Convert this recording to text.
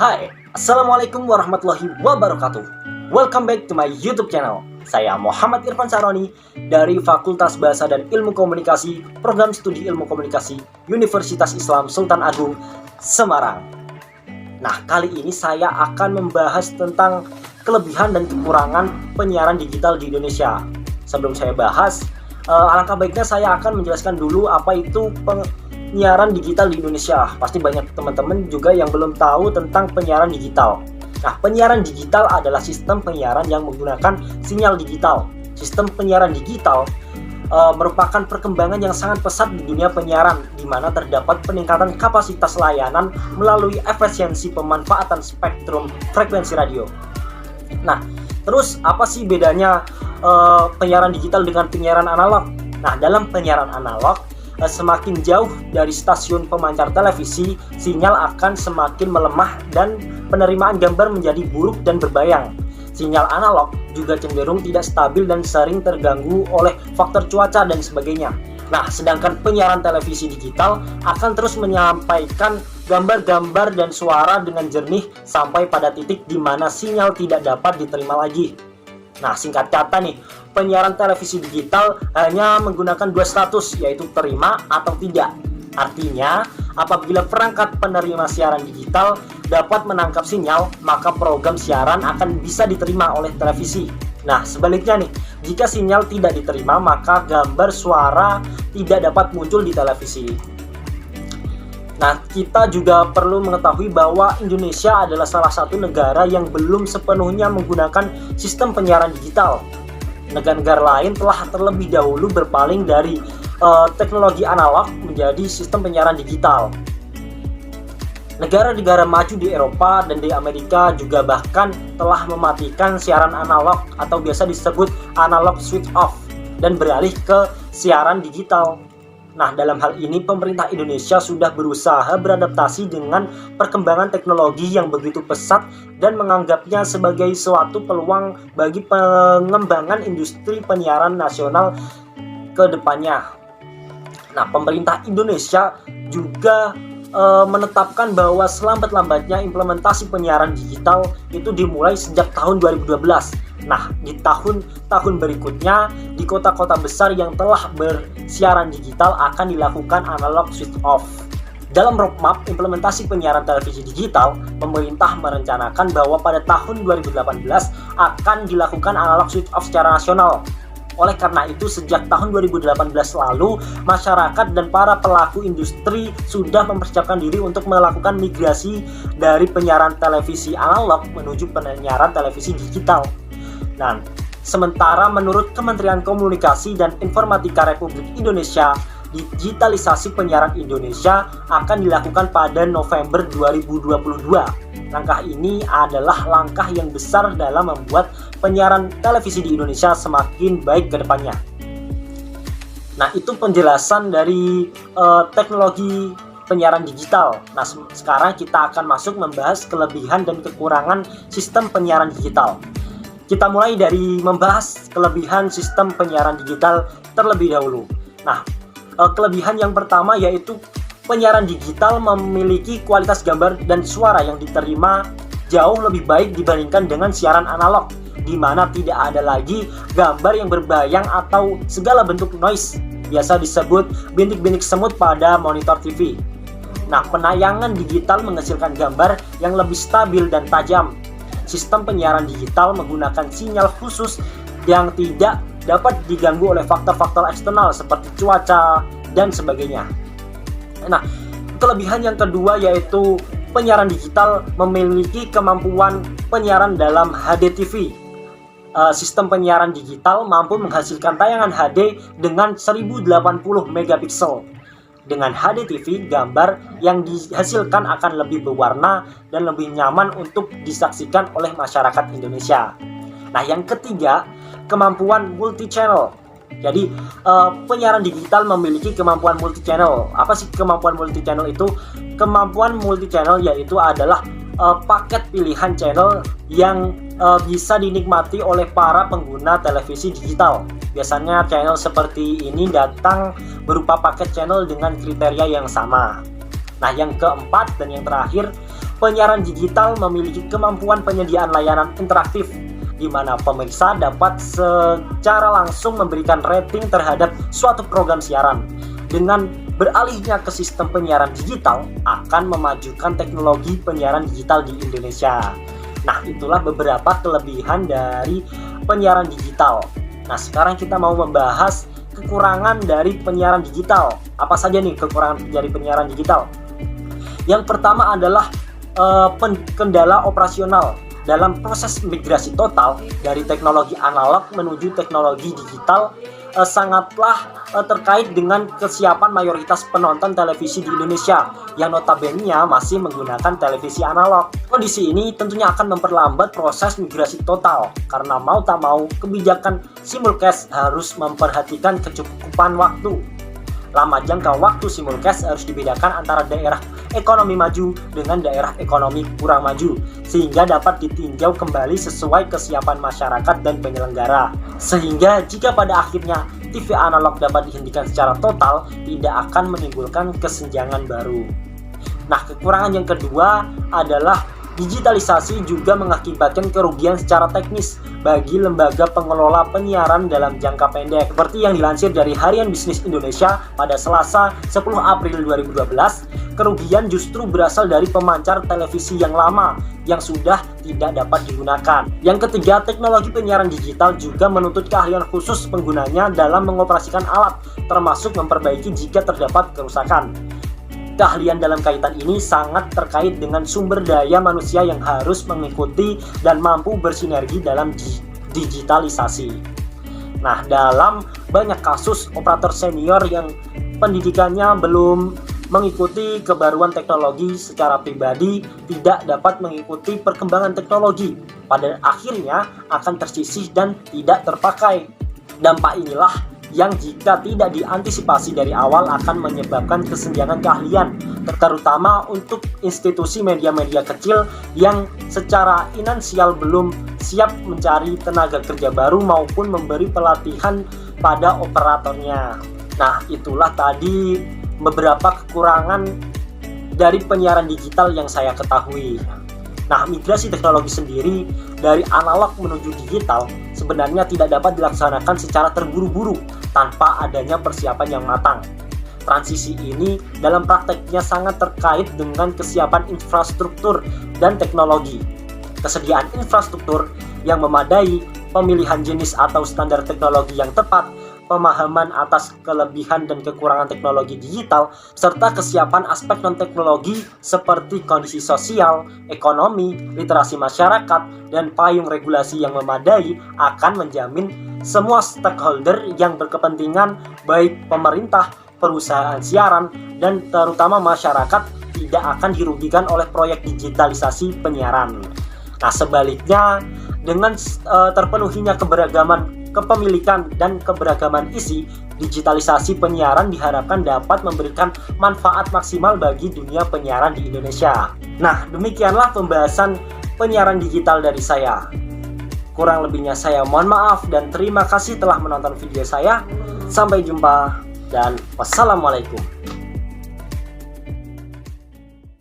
Hai, Assalamualaikum warahmatullahi wabarakatuh. Welcome back to my YouTube channel. Saya Muhammad Irfan Saroni dari Fakultas Bahasa dan Ilmu Komunikasi, Program Studi Ilmu Komunikasi, Universitas Islam Sultan Agung, Semarang. Nah, kali ini saya akan membahas tentang kelebihan dan kekurangan penyiaran digital di Indonesia. Sebelum saya bahas, alangkah baiknya saya akan menjelaskan dulu apa itu penyiaran digital di Indonesia. Pasti banyak teman-teman juga yang belum tahu tentang penyiaran digital. Nah, penyiaran digital adalah sistem penyiaran yang menggunakan sinyal digital. Sistem penyiaran digital merupakan perkembangan yang sangat pesat di dunia penyiaran, di mana terdapat peningkatan kapasitas layanan melalui efisiensi pemanfaatan spektrum frekuensi radio. Nah, terus apa sih bedanya penyiaran digital dengan penyiaran analog? Nah, dalam penyiaran analog, semakin jauh dari stasiun pemancar televisi, sinyal akan semakin melemah dan penerimaan gambar menjadi buruk dan berbayang. Sinyal analog juga cenderung tidak stabil dan sering terganggu oleh faktor cuaca dan sebagainya. Nah, sedangkan penyiaran televisi digital akan terus menyampaikan gambar-gambar dan suara dengan jernih sampai pada titik di mana sinyal tidak dapat diterima lagi. Nah, singkat kata nih, penyiaran televisi digital hanya menggunakan dua status, yaitu terima atau tidak. Artinya, apabila perangkat penerima siaran digital dapat menangkap sinyal, maka program siaran akan bisa diterima oleh televisi. Nah, sebaliknya nih, jika sinyal tidak diterima, maka gambar suara tidak dapat muncul di televisi. Nah, kita juga perlu mengetahui bahwa Indonesia adalah salah satu negara yang belum sepenuhnya menggunakan sistem penyiaran digital. Negara-negara lain telah terlebih dahulu berpaling dari teknologi analog menjadi sistem penyiaran digital. Negara-negara maju di Eropa dan di Amerika juga bahkan telah mematikan siaran analog atau biasa disebut analog switch off dan beralih ke siaran digital. Nah, dalam hal ini pemerintah Indonesia sudah berusaha beradaptasi dengan perkembangan teknologi yang begitu pesat dan menganggapnya sebagai suatu peluang bagi pengembangan industri penyiaran nasional ke depannya. Nah, pemerintah Indonesia juga menetapkan bahwa selambat-lambatnya implementasi penyiaran digital itu dimulai sejak tahun 2012. Nah, di tahun-tahun berikutnya, di kota-kota besar yang telah bersiaran digital akan dilakukan analog switch off. Dalam roadmap implementasi penyiaran televisi digital, pemerintah merencanakan bahwa pada tahun 2018 akan dilakukan analog switch off secara nasional. Oleh karena itu, sejak tahun 2018 lalu, masyarakat dan para pelaku industri sudah mempersiapkan diri untuk melakukan migrasi dari penyiaran televisi analog menuju penyiaran televisi digital. Nah, sementara menurut Kementerian Komunikasi dan Informatika Republik Indonesia, digitalisasi penyiaran Indonesia akan dilakukan pada November 2022. Langkah ini adalah langkah yang besar dalam membuat penyiaran televisi di Indonesia semakin baik ke depannya. Nah, itu penjelasan dari teknologi penyiaran digital. Nah, sekarang kita akan masuk membahas kelebihan dan kekurangan sistem penyiaran digital. Kita mulai dari membahas kelebihan sistem penyiaran digital terlebih dahulu. Nah, kelebihan yang pertama yaitu penyiaran digital memiliki kualitas gambar dan suara yang diterima jauh lebih baik dibandingkan dengan siaran analog, di mana tidak ada lagi gambar yang berbayang atau segala bentuk noise, biasa disebut bintik-bintik semut pada monitor TV. Nah, penayangan digital menghasilkan gambar yang lebih stabil dan tajam. Sistem penyiaran digital menggunakan sinyal khusus yang tidak dapat diganggu oleh faktor-faktor eksternal seperti cuaca dan sebagainya. Nah, kelebihan yang kedua yaitu penyiaran digital memiliki kemampuan penyiaran dalam HDTV. Sistem penyiaran digital mampu menghasilkan tayangan HD dengan 1080 megapiksel. Dengan HDTV, gambar yang dihasilkan akan lebih berwarna dan lebih nyaman untuk disaksikan oleh masyarakat Indonesia. Nah, yang ketiga, kemampuan multi-channel. Jadi, penyiaran digital memiliki kemampuan multi-channel. Apa sih kemampuan multi-channel itu? Kemampuan multi-channel yaitu adalah paket pilihan channel yang bisa dinikmati oleh para pengguna televisi digital. Biasanya channel seperti ini datang berupa paket channel dengan kriteria yang sama. Nah, yang keempat dan yang terakhir, penyiaran digital memiliki kemampuan penyediaan layanan interaktif di mana pemirsa dapat secara langsung memberikan rating terhadap suatu program siaran. Dengan beralihnya ke sistem penyiaran digital akan memajukan teknologi penyiaran digital di Indonesia. Nah, itulah beberapa kelebihan dari penyiaran digital. Nah, sekarang kita mau membahas kekurangan dari penyiaran digital. Apa saja nih kekurangan dari penyiaran digital? Yang pertama adalah kendala operasional dalam proses migrasi total dari teknologi analog menuju teknologi digital. Sangatlah terkait dengan kesiapan mayoritas penonton televisi di Indonesia yang notabene masih menggunakan televisi analog. Kondisi ini tentunya akan memperlambat proses migrasi total karena mau tak mau kebijakan simulcast harus memperhatikan kecukupan waktu. Lama jangka waktu simulcast harus dibedakan antara daerah ekonomi maju dengan daerah ekonomi kurang maju, sehingga dapat ditinjau kembali sesuai kesiapan masyarakat dan penyelenggara. Sehingga jika pada akhirnya TV analog dapat dihentikan secara total, tidak akan menimbulkan kesenjangan baru. Nah, kekurangan yang kedua adalah digitalisasi juga mengakibatkan kerugian secara teknis bagi lembaga pengelola penyiaran dalam jangka pendek. Seperti yang dilansir dari Harian Bisnis Indonesia pada Selasa 10 April 2012, kerugian justru berasal dari pemancar televisi yang lama yang sudah tidak dapat digunakan. Yang ketiga, teknologi penyiaran digital juga menuntut keahlian khusus penggunanya dalam mengoperasikan alat, termasuk memperbaiki jika terdapat kerusakan. Keahlian dalam kaitan ini sangat terkait dengan sumber daya manusia yang harus mengikuti dan mampu bersinergi dalam digitalisasi. Nah, dalam banyak kasus operator senior yang pendidikannya belum mengikuti kebaruan teknologi secara pribadi tidak dapat mengikuti perkembangan teknologi, pada akhirnya akan tersisih dan tidak terpakai. Dampak inilah yang jika tidak diantisipasi dari awal akan menyebabkan kesenjangan keahlian, terutama untuk institusi media-media kecil yang secara finansial belum siap mencari tenaga kerja baru maupun memberi pelatihan pada operatornya. Nah, itulah tadi beberapa kekurangan dari penyiaran digital yang saya ketahui. Nah, migrasi teknologi sendiri dari analog menuju digital sebenarnya tidak dapat dilaksanakan secara terburu-buru tanpa adanya persiapan yang matang. Transisi ini dalam prakteknya sangat terkait dengan kesiapan infrastruktur dan teknologi. Kesediaan infrastruktur yang memadai, pemilihan jenis atau standar teknologi yang tepat, pemahaman atas kelebihan dan kekurangan teknologi digital, serta kesiapan aspek non-teknologi seperti kondisi sosial, ekonomi, literasi masyarakat, dan payung regulasi yang memadai akan menjamin semua stakeholder yang berkepentingan, baik pemerintah, perusahaan siaran, dan terutama masyarakat, tidak akan dirugikan oleh proyek digitalisasi penyiaran. Nah, sebaliknya, dengan terpenuhinya keberagaman kepemilikan dan keberagaman isi, digitalisasi penyiaran diharapkan dapat memberikan manfaat maksimal bagi dunia penyiaran di Indonesia. Nah, demikianlah pembahasan penyiaran digital dari saya. Kurang lebihnya saya mohon maaf dan terima kasih telah menonton video saya. Sampai jumpa dan wassalamualaikum.